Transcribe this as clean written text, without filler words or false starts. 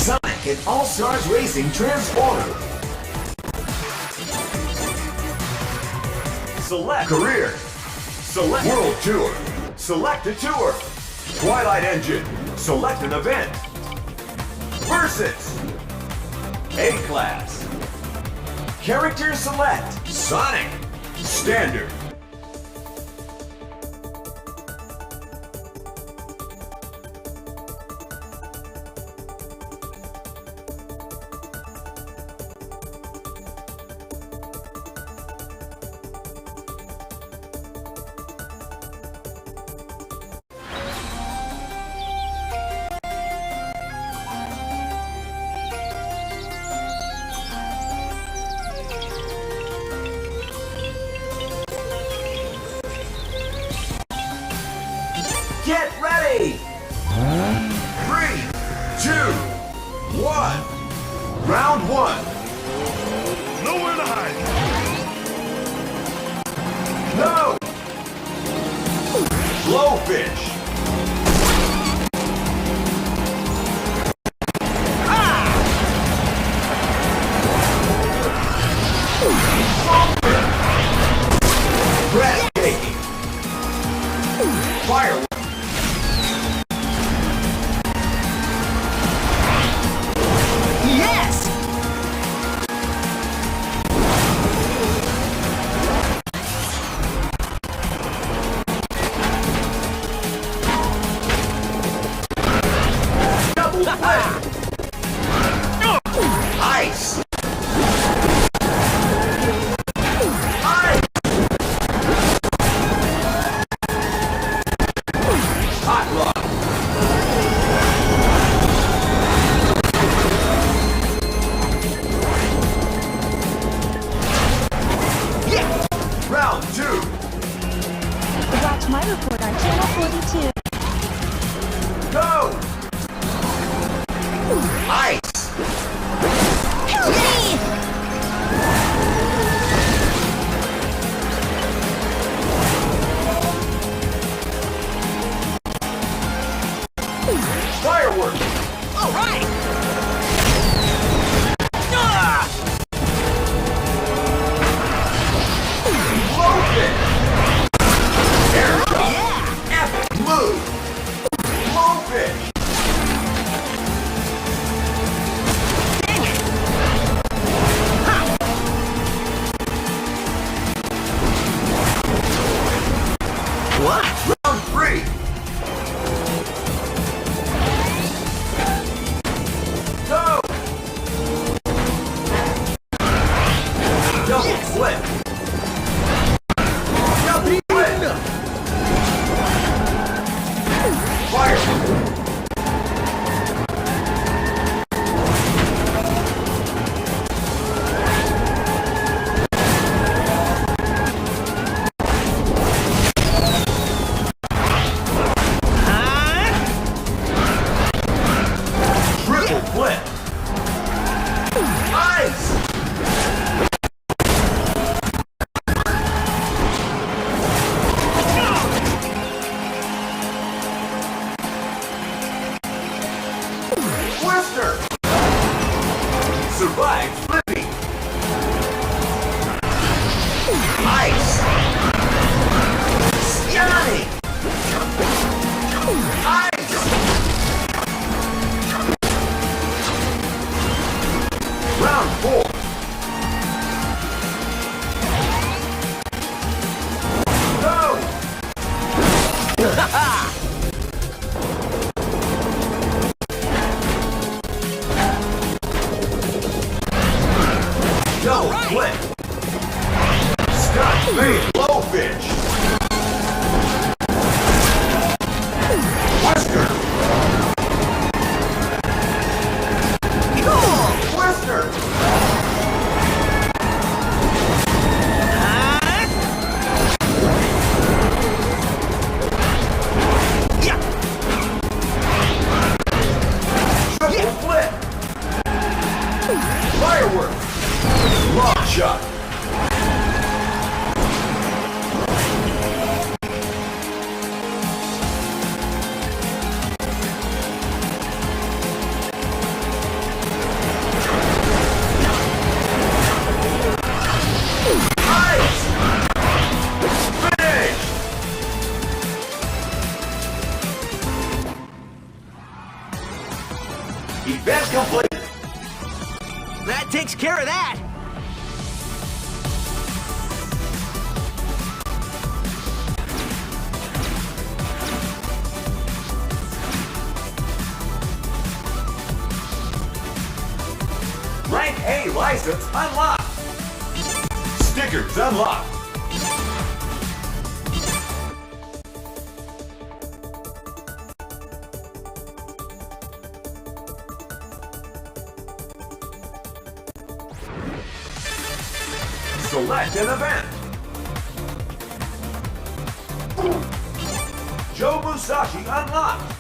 Sonic and All-Stars Racing Transformer. Select career. Select world tour. Select a tour. Twilight engine. Select an event. Versus A-Class. Character select. Sonic. Standard. Get ready! 3, 2, 1. Round 1. Nowhere to hide. No! Blowfish. Breathtaking. Fireworks. Ice! Ice! Hot rod! Yeah! Round 2! Watch my report on Channel 42. Go! Ice! Help me! Fireworks! All right! Blowfish! Airdrop! Epic move! Blowfish! What? Round 3! Go! Double flip! Double flip! Fire! Triple flip! Ice! Twister! Survive flipping! Ice! Stunning! Ice! Round 4! Go! Event completed. That takes care of that. Rank A license unlocked. Stickers unlocked. Select an event. Joe Musashi unlocked.